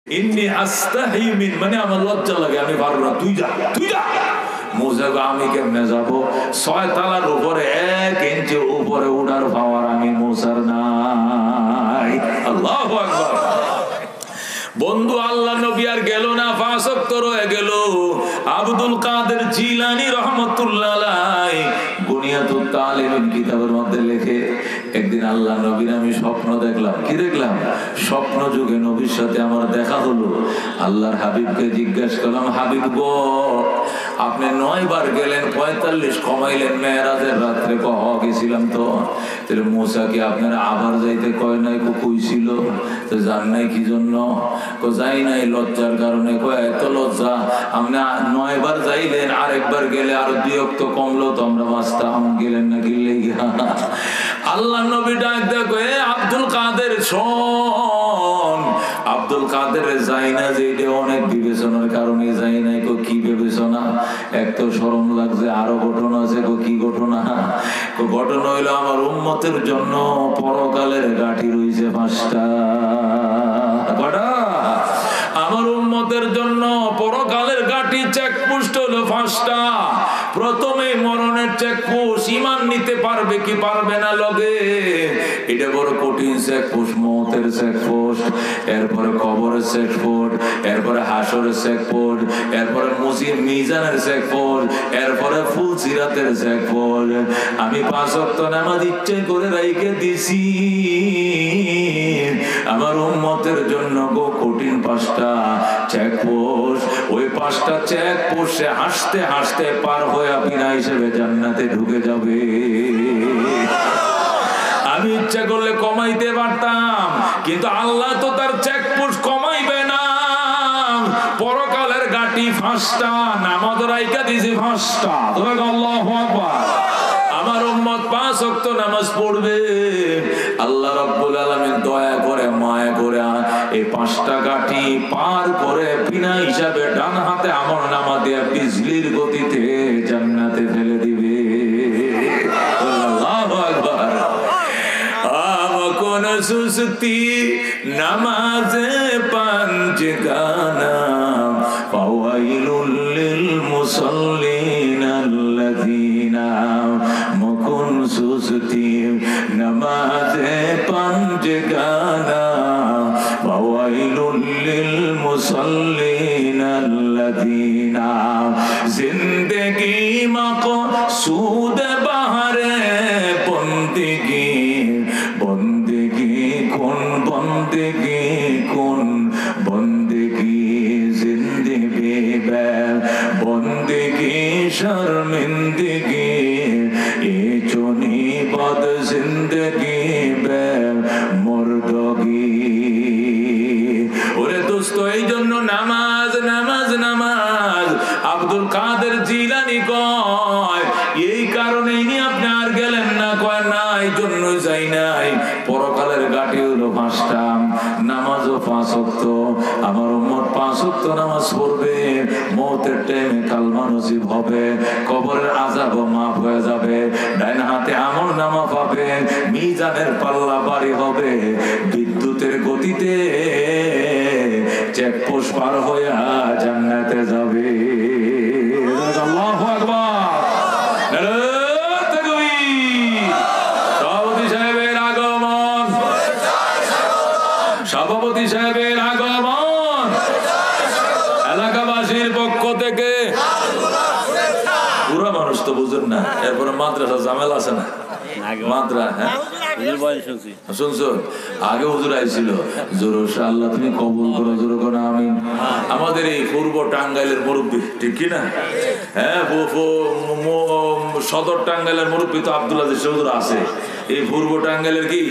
ইন্নী আস্তাহি মিন, মানে আমার লজ্জা লাগে, আমি পারবো না, তুই যা তুই যা। মুসা কয় আমি কেমনে যাবো? 6 তলার উপরে 1 ইঞ্চি উপরে উড়ার পাওয়ার আমি মুসার নাই। আল্লাহু আকবার। বন্ধু আল্লাহ নবী আর গেল না, 5 ওয়াক্ত রয়ে গেল। আব্দুল কাদের জিলানী রাহমাতুল্লাহ আলাইহি বুনিয়াতুত তালিবিন কিতাবের মধ্যে লেখে, একদিন আল্লাহ নবীর আমি স্বপ্ন দেখলাম। কি দেখলাম? স্বপ্ন যুগে নবীর সাথে আমার দেখা হলো। আল্লাহর হাবিবকে জিজ্ঞাসা করলাম, হাবিব গো, আপনি 9 বার গেলেন, 45 কমাইলেন, মেরাজের রাত্রে গেছিলাম তো। তাহলে মুসা কি আপনারা আবার যাইতে কয় নাই? কইছিল তো জান নাই কি জন্য? যাই নাই লজ্জার কারণে। কয় এত লজ্জা? আপনি 9 বার যাইলেন, আরেকবার গেলে আর 2 ওয়াক্ত কমলো তো আমরা বাঁচতাম। গেলেন না গেলে আল্লাহ নবী ডাক দেখো, আব্দুল কাদের শোন। আব্দুল কাদের যাই না যে এটা অনেক বিবেচনার কারণে যাই নাই। কি বিবেচনা? এক তো শরম লাগছে, আরো ঘটনা আছে। কি ঘটনা? ঘটনা হইলো আমার উম্মতের জন্য পরকালের গাঠি রয়েছে 5টা। আমার উম্মতের জন্য পরকালের গাঠি চেকপোস্ট হলো 5টা। প্রথমে মরণের চেকপোস্ট, ঈমান নিতে পারবে কি পারবে না লগে, এটা বড় কঠিন চেকপোস্ট। মওতের চেকপোস্ট, এরপরে কবরের চেকপোস্ট, এরপরে হাসরের চেকপোস্ট, এরপরে মিজানের চেকপোস্ট, এরপরে ফুলসিরাতের চেকপোস্ট। আমি 5 ওয়াক্ত নামাজ ইচ্ছে করে রাইখে দিছি আমার উম্মতের জন্য গো কঠিন 5টা চেকপোস্ট। ওই 5টা চেকপোস্টে হাসতে হাসতে পার হয়ে বিনা হিসেবে জান্নাতে ঢুকে যাবে। আমি ইচ্ছা করলে কমাইতে পারতাম, কিন্তু আল্লাহ তো তার চেকপোস্ট কমাইবে না। পরকালের গাটি 5টা, নামাজ রাইখা দিছি 5টা। আল্লাহু আকবার। আমার উম্মত 5 ওয়াক্ত নামাজ পড়বে। আল্লাহ রাব্বুল আলামিন দয়া করে মায়া করে এই 5টা গাঠি পার করে বিনা হিসাবে ডান হাতে আমল নামা দিয়ে বিজলির গতিতে জান্নাতে ফেলে দিবে। আল্লাহু আকবার। কোন সুস্তি নামাজে পাঞ্জগানা ফাওয়াইলুল লিল মুসাল্লিন আল্লাযীনা, মকুন সুস্তি নামাজে পাঞ্জগানা ফাওয়াইলুল লিল মুসাল্লিন আল্লাযীনা, জিন্দেগি মাকসুদ বাহারে বন্দেগি, বন্দেগি কোন বন্দেগি কোন বন্দেগি, জিন্দেগি বে বন্দেগি শর্মিন্দগি, এ চুনি বদ জিন্দগি বে মুর্দগি। ওরে দোস্ত, এই জন্য নামাজ নামাজ নামাজ। আব্দুল কাদের জিলানী কয় এই কারণেই নি আপনি আর গেলেন না। কয় না, এই জন্য যাই নাই। পরকালের গাঠি হলো 5টা, নামাজও 5 ওয়াক্ত। আমার উম্মত 5 ওয়াক্ত নামাজ পড়বে, মওতের টাইমে কালমা নসিব হবে, কবরের আযাবও মাফ হয়ে যাবে, ডান হাতে আমল নামা পাবে, মিজানের পাল্লা ভারী হবে, বিদ্যুতের গতিতে চেকপোস্ট পার হয়ে জান্নাতে যাবে। আল্লাহু আকবার। সভাপতি সাহেবের আগমন, সভাপতি সাহেবের আগমন, এলাকাবাসীর পক্ষ থেকে। পুরা মানুষ তো বুঝুন না, এরপরে মাদ্রাসা ঝামেলা আছে না? মাদ্রা শুনছো? আগে হুজুর আইছিল। আল্লাহ তুমি কবুল করো, জোর করো আমিন। আমাদের এই পূর্ব টাঙ্গাইলের মুরব্বী, ঠিক কি না? হ্যাঁ, সদর টাঙ্গাইলের মুরব্বী তো আব্দুল আজিজ হুজুর আছে। এই পূর্ব টাঙ্গাইলের কি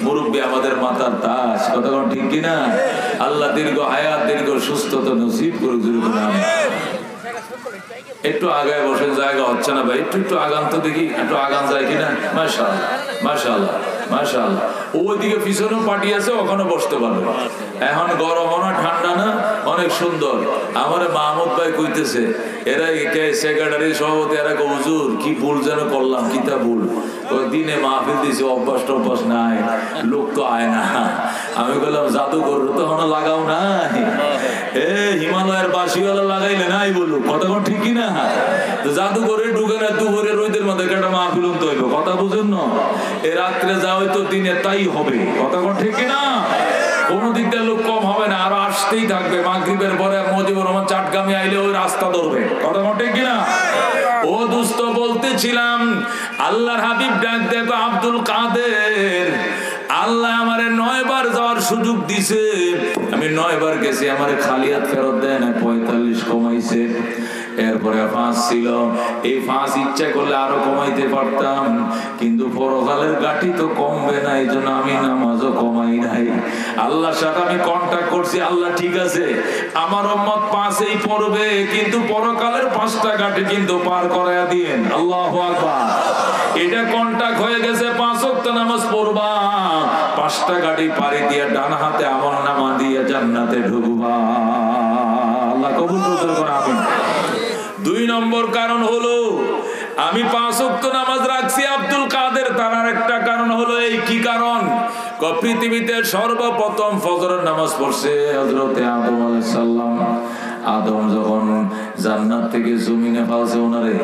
মুরব্বী আমাদের মাতার তাজ। কথা কোন ঠিক কি না? আল্লাহ দীর্ঘ হায়াত, দীর্ঘ সুস্থতা নসিব করুক, জোর করো আমিন। একটু আগায় বসে, জায়গা হচ্ছে না ভাই, একটু আগান তো দেখি, একটু আগান যায় কিনা। মাশাআল্লাহ মাশাআল্লাহ মাশাআল্লাহ। ওইদিকে পিছনেও পার্টি আছে, ওখানে বসতে পারবে। এখন গরম না ঠান্ডা না, অনেক সুন্দর। আমার মাহমুদ ভাই কইতেছে, এরা সেক্রেটারি সভাপতি, এরা হুজুর কি ভুল যেন করলাম, কিতা ভুল। দিনে মাহফিল দিছে, অভ্যাস টভ্যাস নাই, লোক তো আয় না। আমি বললাম জাদুঘর তো লাগাও নাই। হিমালয়ের বাসিওয়ালা লাগাইলে নাই বললো, কথা ঠিক কিনা? তো জাদুঘরে ঢুকে না, দুপুরে রোদের মধ্যে একটা মাহফিল তো হইব, কথা বুঝুন না? এ রাত্রে যা হইতো দিনে তাই হবে, কথা ঠিক কিনা? কোন দিক দিয়ে লোক কম হবে না, আরো আসতেই থাকবে। মাগরিবের পরে মুজিবুর রহমান চাটগামি আইলে ওই রাস্তা ধরবে, কথা ঠিক কিনা? ও দুস্থ, বলতেছিলাম আল্লাহর হাবিব ডাক দেখো আব্দুল কাদের, আল্লাহ আমারে 9 বার যাওয়ার সুযোগ দিছে, আমি 9 বার গেছি, আমারে খালি হাত ফেরত দেয় না, 45 কমাইছে। এরপরে 5 ছিল, এই 5 ইচ্ছা করলে আরো কমাইতে পারতাম, কিন্তু পরকালের গাঠি তো কমবে না, এই জন্য আমি নামাজও কমাই নাই। আল্লাহর সাথে আমি কন্ট্যাক্ট করছি, আল্লাহ ঠিক আছে আমার উম্মত 5এই পড়বে, কিন্তু পরকালের 5টা গাঠি কিন্তু পার করায়া দিয়েন। আল্লাহু আকবার। এটা কন্ট্যাক্ট হয়ে গেছে, 5 ওয়াক্ত নামাজ পড়বা, 5টা গাঠি পারি দিয়ে ডান হাতে আমলনামা দিয়ে জান্নাতে ঢুকবা। আল্লাহ কবুল করুন, আমিন। 2 নম্বর কারণ হলো আমি 5 ওয়াক্ত নামাজ রাখছি। আব্দুল কাদের তার আরেকটা কারণ হলো এই, কি কারণ? পৃথিবীতে সর্বপ্রথম ফজরের নামাজ পড়ছে হযরতে আদম আলাইহিস সালাম। আদম যখন জান্নাত থেকে জমিনে ফালছে ওনারে,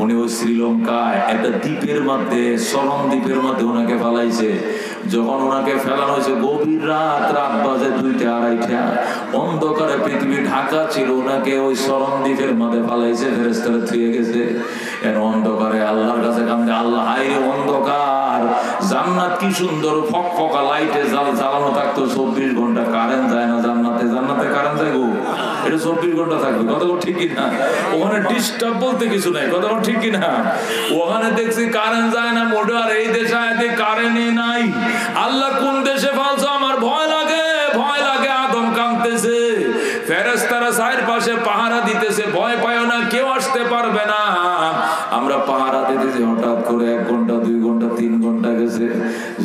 উনি ওই শ্রীলঙ্কায় একটা দ্বীপের মধ্যে, সরম দ্বীপের মধ্যে ওনাকে ফালাইছে। যখন ওনাকে ফেলানো হয়েছে গভীর রাত, রাত বাজে 2টা 2:30, অন্ধকারে পৃথিবী ঢাকা ছিল, ওনাকে ওই সরম দ্বীপের মধ্যে ফালাইছে, ফেরেশতারা থুয়ে গেছে। এর অন্ধকারে আল্লাহর কাছে কান্দে, আল্লাহ হায়রে অন্ধকার, জান্নাত কি সুন্দর ফকফকা লাইটে জ্বালানো থাকতো 24 ঘন্টা, কারেন্ট যায় না জান্নাতে। জান্নাতে কারেন্ট যায় গো, এটা 24 ঘন্টা থাকবে, কথা ঠিক কিনা? ওখানে ডিস্টার্ব বলতে কিছু নাই, কথা ঠিক কিনা? ওখানে দেখছি কারেন্ট যায় না মোটে, আর এই দেশে কারেন্টই নাই। আল্লাহ কোন দেশে ফালছো? আমার ভয় লাগে, ভয় লাগে। আদম কাঁদতেছে, ফেরেশতারা চারপাশে পাহারা দিতেছে, ভয় পায় না, কেউ আসতে পারবে না। আমরা পাহারা দিতেছি, হঠাৎ করে 1 ঘন্টা 2 ঘন্টা 3 ঘন্টা গেছে।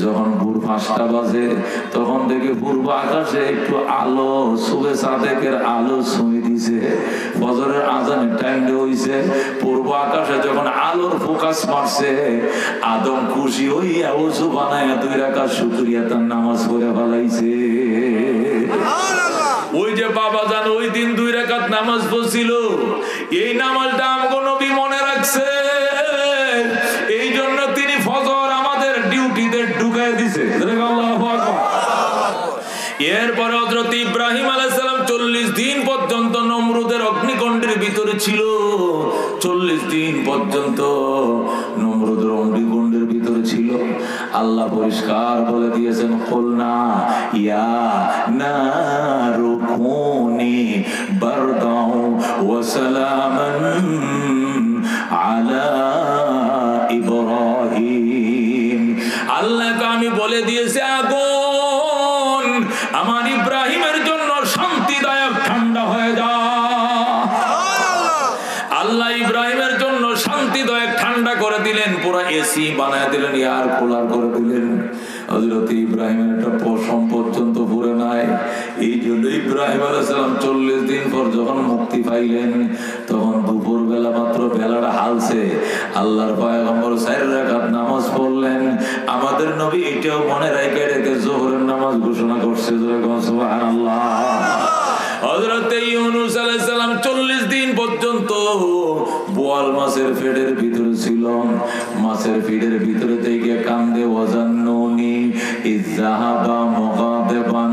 যখন ভোর 5টা বাজে, তখন দেখি পূর্ব আকাশে একটু আলো, সুবে সাদেকের আলো ছুঁয়ে দিছে। ফজরের আজানের টাইম হইছে, পূর্ব আকাশে যখন আলোর ফোকাস মারছে, আদম খুশি হইয়া ওযু বানায়া 2 রাকাত শুকরিয়া তার নামাজ পড়ে ফেলাইছে। ওই যে বাবা জান ওই দিন 2 রাকাত নামাজ পড়ছিল, এই নামাজটা আমগো নবী মনে রাখছে, এই জন্য তিনি ফজর আমাদের ডিউটিতে ঢুকায় দিছে। আল্লাহু আকবার। এরপর হযরত ইব্রাহিম আলাইহিস সালাম 40 দিন পর্যন্ত নমরুদের অগ্নিকুণ্ডের ভিতরে ছিল। 40 দিন পর্যন্ত নমরুদের অগ্নিকুণ্ডের ভিতরে ছিল। আল্লাহ পরিষ্কার বলে দিয়েছেন, কুলনা ইয়া নারু কুনি বারদাও ওয়া সালামান আলা ইব্রাহিম। আল্লাহকে আমি বলে দিয়েছি, আগুন আমার ইব্রাহিমের জন্য শান্তিদায়ক ঠান্ডা হয়ে যা। আল্লাহ ইব্রাহিমের জন্য শান্তিদায়ক ঠান্ডা করে দিলেন, পুরো এসি বানায় দিলেন, এয়ার কুলার করে দিলেন। হযরত ইব্রাহিমের একটা পশম পর্যন্ত পুরে নাই। এই জন্য ইব্রাহিম আলাইহিস সালাম 40 দিন পর যখন মুক্তি পাইলেন, তখন দুপুর বেলা মাত্র বেলাটা হালছে, আল্লাহর পয়গম্বর 4 রাকাত নামাজ পড়লেন। আমাদের নবী এটাও মনে রেখে রেখে যোহরের নামাজ ঘোষণা করছে, সুবহানাল্লাহ। হযরত ইউনূস আলাইহিস সালাম 40 দিন পর্যন্ত বোয়াল মাছের পেটের ভিতরে ছিল। মাছের পেটের ভিতরে থেকে কান্দে, ওয়াজান্নুনি ইযহাবা মুগাদিবান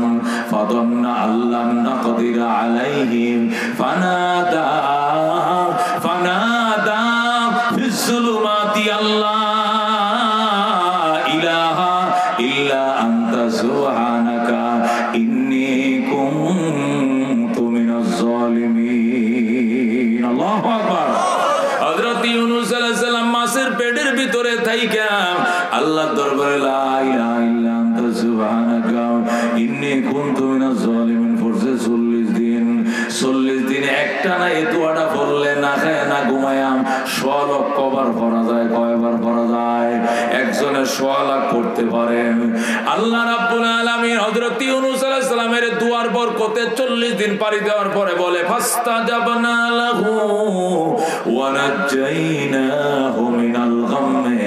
ফাদান্না আল্লান নাকদিরা আলাইহিম ফানাদা ফিস যুলুমাতি আল্লাহ ইলাহা ইল্লা আনতা সুবহানাকা ইন্নী কুনতু মিনাজ জালিমিন। আল্লাহু আকবার। হযরত ইউনূস আলাইহিস সালাম মাছের পেটের ভিতরে থাইকা আল্লাহর দরবারে লা ইলাহা ইল্লা আনতা সুবহানাকা ইন্নী কুনতু মিনাজ জালিমিন পড়ছে 40 দিন। 40 দিনে একটা না এই দোয়াটা পড়লে না খায় না ঘুমায়াম 100 লক্ষ বার পড়া যায়। কয়বার পড়া যায়? একজনে 100 লাখ পড়তে পারেন। আল্লাহ রাব্বুল আলামিন হযরত ইউনূস আলাইহিস সালামের দুয়ার বরকতে 40 দিন পাড়ি দেওয়ার পরে বলে, ফাস্তাজাবনা লাহু ওয়া নাজ্জাইনাহু মিনাল গাম্মি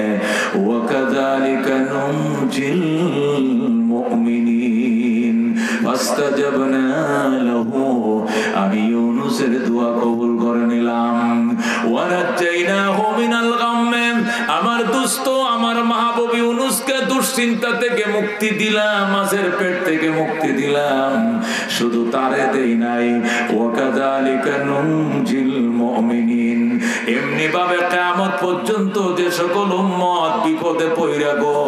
ওয়া কাযালিকা নুনজিল মুমিনিন। ফাস্তাজাবনা লাহু, দুশ্চিন্তা থেকে মুক্তি দিলাম, মাছের পেট থেকে মুক্তি দিলাম। শুধু তারে দেই নাই, ওয়াকাযালিকা নুনজিল মুমিনিন, এমনি ভাবে কিয়ামত পর্যন্ত যে সকল উম্মত বিপদে পইরা গো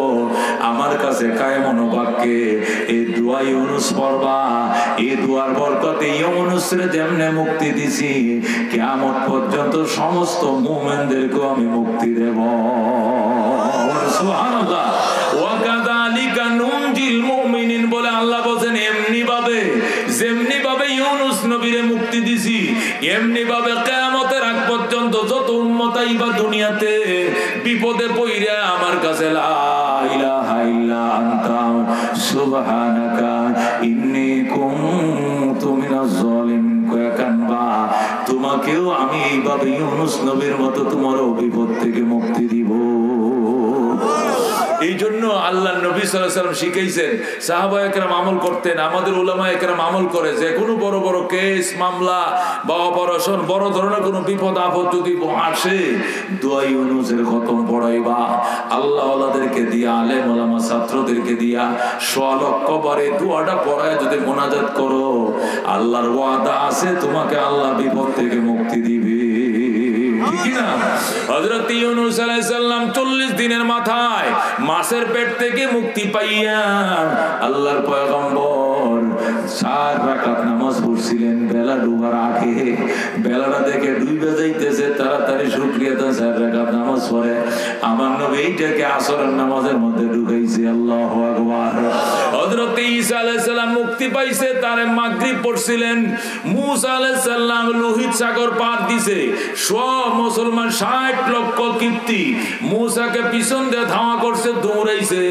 আমার কাছে কায়েমন বাক্যে এই দোয়া ইউনুস পড়বা, এই দোয়ার বরকতে ইউনুসরে যেমনে মুক্তি দিছি কিয়ামত পর্যন্ত সমস্ত মুমিনদেরকে আমি মুক্তি দেব। সুবহানাল্লাহ। ওয়াকাযালিকা নুনজিল মুমিনিন বলে আল্লাহ বলেন এমনি ভাবে যেমনি ভাবে ইউনুস নবীরে মুক্তি দিছি, এমনি ভাবে কিয়ামতের আগ পর্যন্ত যত উম্মত আইবা দুনিয়াতে বিপদে পইরা আমার কাছে লা ইলাহা ইল্লা আনতা সুবহানাকা ইন্নী কুনতু মিনাজ জালিমিন কয়া কানবা, তোমাকেও আমি এইভাবে ইউনুস নবীর মতো তোমারও বিপদ থেকে মুক্তি দিব। এই জন্য আল্লাহ নবী সাল্লাল্লাহু আলাইহি ওয়াসাল্লাম শিখাইছেন, সাহাবায়ে কেরাম আমল করতেন, আমাদের উলামায়ে কেরাম আমল করে, যে কোনো বড় বড় কেস মামলা বা অপারেশন বড় ধরনের কোনো বিপদ আপদ যদি আসে দোয়া ইউনুসের খতম পড়াইবা। আল্লাহ ওয়ালাদেরকে দিয়া, আলেম ওলামা ছাত্রদেরকে দিয়া 100 লক্ষ বারে দোয়াটা পড়ায় যদি মোনাজাত করো, আল্লাহর ওয়াদা আছে তোমাকে আল্লাহ বিপদ থেকে মুক্তি দিবে। ঠিক না? হযরত ইউনূস আলাইহিস সালাম 40 দিনের মাথায় মাছের পেট থেকে মুক্তি পাইয়া আল্লাহর পয়গম্বর 4 রাকাত নামাজ পড়ছিলেন বেলা ডুবার আগে। বেলাটা দেখে ডুবে যাইতেছে, তাড়াতাড়ি শুকরিয়া দেন 4 রাকাত নামাজ পড়ে। আমার নবী এইটাকে আসরের নামাজের মধ্যে ঢুকাইছে। আল্লাহু আকবার। হযরত ঈসা আলাইহিস সালাম মুক্তি পাইছে, তারে মাগরিব পড়ছিলেন। মূসা আলাইহিস সালাম লোহিত সাগর পার দিছে, সব মুসলমান 60 লক্ষ কিপ্তি মূসাকে পিছন দিয়ে ধাওয়া করছে, দৌড়াইছে।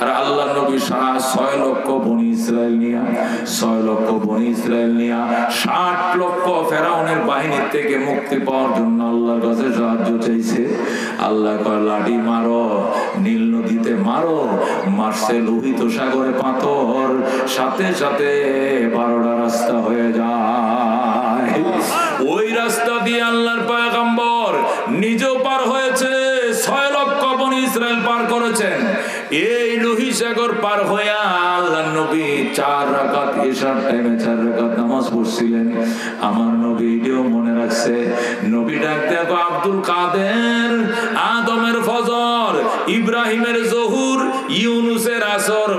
আর আল্লাহর নবী 6 লক্ষ বনি ইসরাইল নিয়া 60 লক্ষ ফেরাউনের বাহিনীর থেকে মুক্তি পাওয়ার জন্য আল্লাহর কাছে সাহায্য চাইছে। আল্লাহ কয় লাঠি মারো, নীল নদীতে মারো, মারছে লোহিত সাগরে পাথর, সাথে সাথে 12টা রাস্তা হয়ে যায়। ওই রাস্তা দিয়ে আল্লাহর পয়গম্বর নিজেও পার হয়েছে, 6 লক্ষ বনি ইসরাইল পার করেছেন। এই লোহিত সাগর পার হইয়া আল্লাহর নবী 4 রাকাত ইশার টাইমে 4 রাকাত নামাজ পড়ছিলেন। আমার নবী এটাও মনে রাখছে। নবী ডাকতে আব্দুল কাদের, আদমের ফজর, ইব্রাহিমের জহুর, ইউনুসের আসর।